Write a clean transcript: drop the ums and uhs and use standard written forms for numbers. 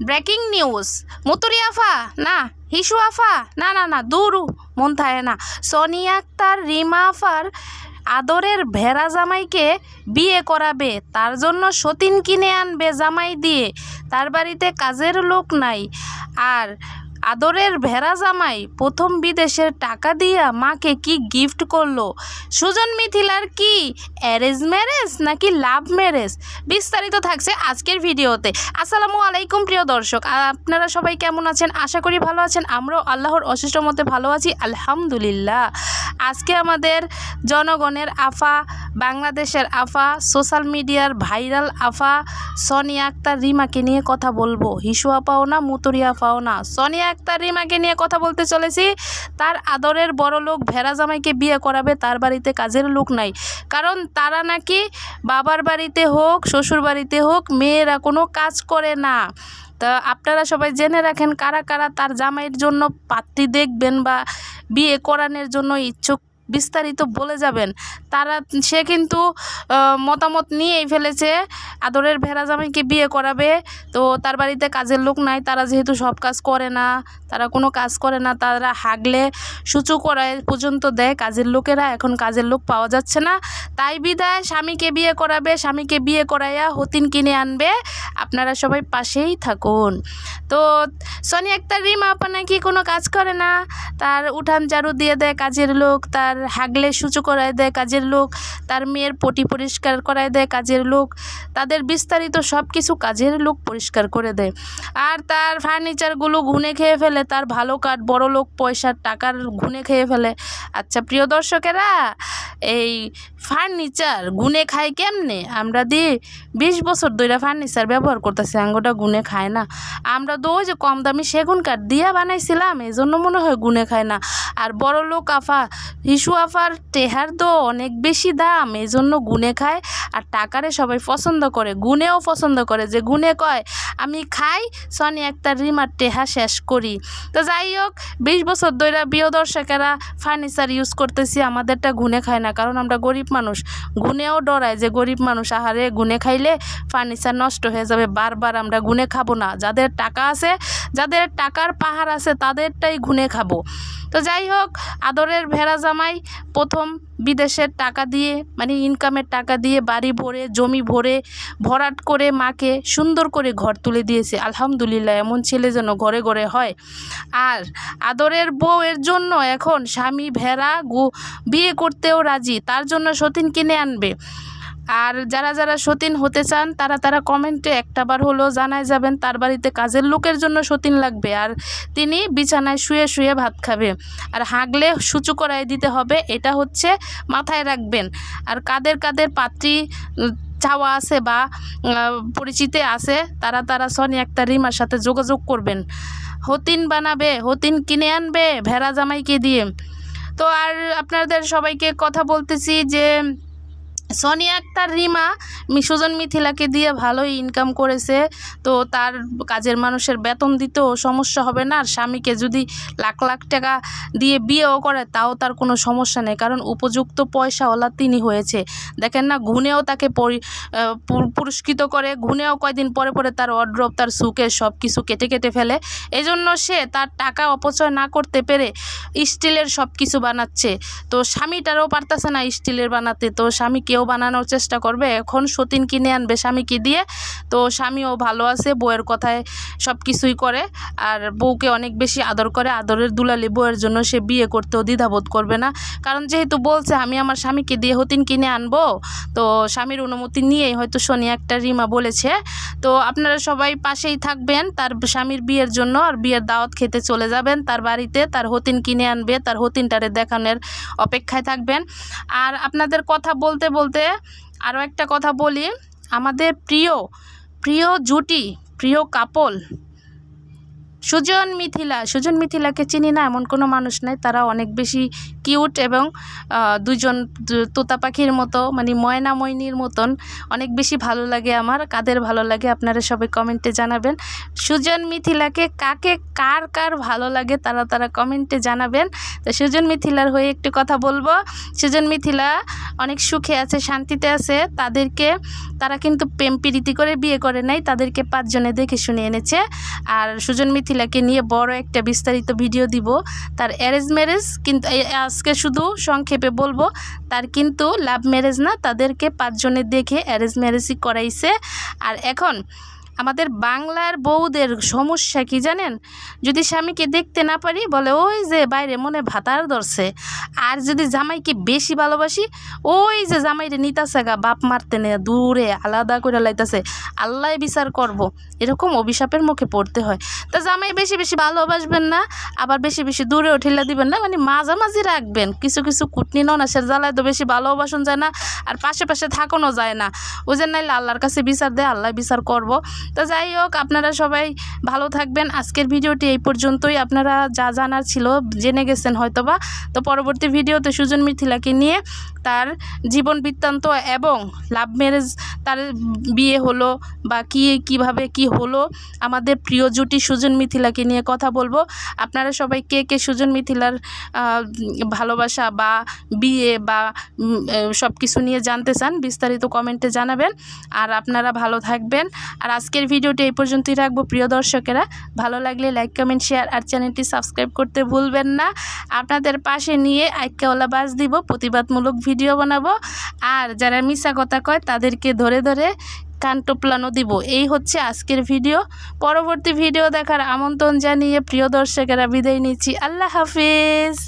Breaking news মুতুরি আফা না হিসু আফা না না না দূর মন থাকে না। সোনিয়া আক্তার রিমা আফার আদরের ভেড়া জামাইকে বিয়ে করাবে, তার জন্য সতীন কিনে আনবে জামাই দিয়ে। তার বাড়িতে কাজের লোক নাই। আর আদরের ভেড়া জামাই প্রথম বিদেশের টাকা দিয়া মাকে কি গিফট করলো। সুজন মিথিলার কি অ্যারেঞ্জ ম্যারেজ নাকি লাভ ম্যারেজ, বিস্তারিত থাকছে আজকের ভিডিওতে। আসসালামু আলাইকুম প্রিয় দর্শক, আপনারা সবাই কেমন আছেন? আশা করি ভালো আছেন। আমরাও আল্লাহর অশেষ মতে ভালো আছি, আলহামদুলিল্লাহ। আজকে আমাদের জনগণের আফা, বাংলাদেশের আফা, সোশ্যাল মিডিয়ার ভাইরাল আফা সোনিয়া আক্তার রিমাকে নিয়ে কথা বলবো। হিসু আপাও না, মুতুরি আফাও না, সোনিয়া আক্তার রিমাকে নিয়ে কথা বলতে চলেছি। তার আদরের বড় লোক ভেড়া জামাইকে বিয়ে করাবে, তার বাড়িতে কাজের লোক নাই। কারণ তারা নাকি বাবার বাড়িতে হোক শ্বশুর বাড়িতে হোক মেয়েরা কোনো কাজ করে না। তা আপনারা সবাই জেনে রাখেন কারা কারা তার জামাইয়ের জন্য পাত্রী দেখবেন বা বিয়ে করানোর জন্য ইচ্ছুক, বিস্তারিত বলে যাবেন। সে কিন্তু মতামত নিয়েই ফেলেছে আদরের ভেড়া জামাইকে বিয়ে করাবে। তো তার বাড়িতে কাজের লোক নাই, তারা যেহেতু সব কাজ করে না, তারা কোনো কাজ করে না, তারা হাগলে সূচু করায় পর্যন্ত দেয় কাজের লোকেরা। এখন কাজের লোক পাওয়া যাচ্ছে না, তাই বিদায় স্বামীকে বিয়ে করাবে। স্বামীকে বিয়ে করাইয়া হতিন কিনে আনবে। আপনারা সবাই পাশেই থাকুন। তো সোনিয়া আক্তার রিমা আপা নাকি কোনো কাজ করে না, তার উঠান ঝাড়ু দিয়ে দেয় কাজের লোক, তার হাগলে সূচু করায় দেয় কাজের লোক, তার মেয়ের পটি পরিষ্কার করায় দেয় কাজের লোক, তাদের বিস্তারিত সব কিছু কাজের লোক পরিষ্কার করে দেয়। আর তার ফার্নিচারগুলো গুনে খেয়ে ফেলে, তার ভালো কাঠ বড় লোক পয়সার টাকার গুনে খেয়ে ফেলে। আচ্ছা প্রিয় দর্শকেরা, এই ফার্নিচার গুনে খায় কেমনে? আমরা 20 বছর ধরে ফার্নিচার ব্যবহার করতেছি, আঙ্গোটা গুনে খায় না। আমরা তো ওই যে কম দামি সেগুন কাঠ দিয়া বানাইছিলাম, এই জন্য মনে হয় গুনে খায় না। আর বড় লোক আফা হিসু আফার টেহার তো অনেক বেশি দাম, এই জন্য গুনে খায়। আর টাকারে সবাই পছন্দ করে, গুনেও পছন্দ করে, যে গুনে কয় আমি খাই সোনিয়া আক্তার রিমার টেহা শেষ করি। তো যাই হোক, 20 বছর ধরে প্রিয় দর্শকেরা ফার্নিচার ইউজ করতেছি, আমাদেরটা গুনে খায় না। কারণ আমরা গরিব মানুষ, গুনেও ডরায় যে গরিব মানুষ, আহারে গুনে খাইলে ফার্নিচার নষ্ট হয়ে যাবে। বারবার আমরা গুনে খাবো না, যাদের টাকা আছে, যাদের টাকার পাহাড় আছে তাদেরটাই গুনে খাবো। তো যাই হোক, আদরের ভেড়া জামাই প্রথম বিদেশের টাকা দিয়ে, মানে ইনকামের টাকা দিয়ে বাড়ি ভরে জমি ভরে ভরাট করে মাকে সুন্দর করে ঘর তুলে দিয়েছে। আলহামদুলিল্লাহ, এমন ছেলে যেন ঘরে ঘরে হয়। আর আদরের বউয়ের জন্য এখন স্বামী ভেড়া বিয়ে করতেও রাজি, তার জন্য সতীন কিনে আনবে। আর যারা যারা সতীন হতে চান তারা কমেন্টে একটাবার হলো জানায় যাবেন তার বাড়িতে কাজের লোকের জন্য সতীন লাগবে। আর তিনি বিছানায় শুয়ে শুয়ে ভাত খাবে, আর হাগলে সূচু করায় দিতে হবে, এটা হচ্ছে মাথায় রাখবেন। আর কাদের কাদের পাত্রী চাওয়া আছে বা পরিচিতে আছে তারা সোনিয়া আক্তার রিমার সাথে যোগাযোগ করবেন। হতিন বানাবে, হতিন কিনে আনবে ভেড়া জামাইকে দিয়ে। তো আর আপনাদের সবাইকে কথা বলতেছি যে সোনিয়া আক্তার রিমা সুজন মিথিলাকে দিয়ে ভালোই ইনকাম করেছে, তো তার কাজের মানুষের বেতন দিতেও সমস্যা হবে না। আর স্বামীকে যদি লাখ লাখ টাকা দিয়ে বিয়েও করে তাও তার কোনো সমস্যা নেই, কারণ উপযুক্ত পয়সাওয়ালা তিনি হয়েছে। দেখেন না, গুনেও তাকে পুরস্কৃত করে, গুনেও কয়দিন পরে পরে তার ওয়ার্ড্রোব তার সুকে সব কিছু কেটে কেটে ফেলে। এই জন্য সে তার টাকা অপচয় না করতে পেরে স্টিলের সব কিছু বানাচ্ছে। তো স্বামীটারও পারতেছে না স্টিলের বানাতে, তো স্বামীকেও বানানোর চেষ্টা করবে। এখন সতীন কিনে আনবে স্বামীকে দিয়ে। তো স্বামীও ভালো আছে, বউয়ের কথায় সব কিছুই করে, আর বউকে অনেক বেশি আদর করে। আদরের দুলালি বউয়ের জন্য সে বিয়ে করতেও দ্বিধাবোধ করবে না, কারণ যেহেতু বলছে আমি আমার স্বামীকে দিয়ে হতিন কিনে আনবো, তো স্বামীর অনুমতি নিয়েই হয়তো সোনিয়া আক্তার রিমা বলেছে। তো আপনারা সবাই পাশেই থাকবেন তার স্বামীর বিয়ের জন্য, আর বিয়ের দাওয়াত খেতে চলে যাবেন তার বাড়িতে, তার হতিন কিনে আনবে, তার হতিনটারে দেখানোর অপেক্ষায় থাকবেন। আর আপনাদের কথা বলতে বলতে আরও একটা কথা বলি, আমাদের প্রিয় জুটি, প্রিয় কাপল সুজন মিথিলাকে চিনি না এমন কোনো মানুষ নাই। তারা অনেক বেশি কিউট এবং দুজন তোতা পাখির মতো, মানে ময়না ময়নির মতন অনেক বেশি ভালো লাগে আমার। কাদের ভালো লাগে আপনারা সবাই কমেন্টে জানাবেন। সুজন মিথিলাকে কার ভালো লাগে তারা কমেন্টে জানাবেন। তো সুজন মিথিলার হয়ে একটু কথা বলবো। সুজন মিথিলা অনেক সুখে আছে, শান্তিতে আছে। তারা কিন্তু প্রেম প্রীতি করে বিয়ে করে নাই, তাদেরকে 5 জনে দেখে শুনে এনেছে। আর সুজন মিথিলাকে নিয়ে বড় একটা বিস্তারিত ভিডিও দিব। তার অ্যারেঞ্জ ম্যারেজ কিন্তু আজকে শুধু সংক্ষেপে বলবো, তার কিন্তু লাভ ম্যারেজ না, তাদেরকে 5 জনে দেখে অ্যারেঞ্জ ম্যারেজই করাইছে। আর এখন আমাদের বাংলার বউদের সমস্যা কি জানেন? যদি স্বামীকে দেখতে না পারি বলে ওই যে বাইরে মনে ভাতার ধরছে। আর যদি জামাইকে বেশি ভালোবাসি ওই যে জামাইরে নিতাছে গা বাপ মারতে নে দূরে আলাদা করে লাইতাছে, আল্লাহ বিচার করব, এরকম অভিশাপের মুখে পড়তে হয়। তা জামাই বেশি ভালোবাসবেন না, আবার বেশি দূরেও ঠেলা দিবেন না, মানে মাঝামাঝি রাখবেন। কিছু কুটনি ননাসের জ্বালায় তো বেশি ভালোবাসন যায় না, আর পাশে থাকানো যায় না। ওই যে নাইলে আল্লাহর কাছে বিচার দেয়, আল্লাহ বিচার করব। তো যাই হোক, আপনারা সবাই ভালো থাকবেন। আজকের ভিডিওটি এই পর্যন্তই। আপনারা যা জানার ছিল জেনে গেছেন হয়তোবা। তো পরবর্তী ভিডিওতে সুজন মিথিলাকে নিয়ে তার জীবন বৃত্তান্ত এবং লাভ ম্যারেজ, তার বিয়ে হলো বা কিভাবে কি হলো, আমাদের প্রিয় জুটি সুজন মিথিলাকে নিয়ে কথা বলবো। আপনারা সবাই কে সুজন মিথিলার ভালোবাসা বা বিয়ে বা সব কিছু নিয়ে জানতে চান বিস্তারিত কমেন্টে জানাবেন। আর আপনারা ভালো থাকবেন। আর আজকের ভিডিওটি এই পর্যন্তই রাখবো। প্রিয় দর্শকেরা, ভালো লাগলে লাইক কমেন্ট শেয়ার আর চ্যানেলটি সাবস্ক্রাইব করতে ভুলবেন না। আপনাদের পাশে নিয়ে আইক্যাওয়ালা বাজ দিব, প্রতিবাদমূলক ভিডিও বানাবো। আর যারা মিছা কথা কয় তাদেরকে ধরে কান টোপলানো দিব। এই হচ্ছে আজকের ভিডিও। পরবর্তী ভিডিও দেখার আমন্ত্রণ জানিয়ে প্রিয় দর্শকেরা বিদায় নিচ্ছি। আল্লাহ হাফিজ।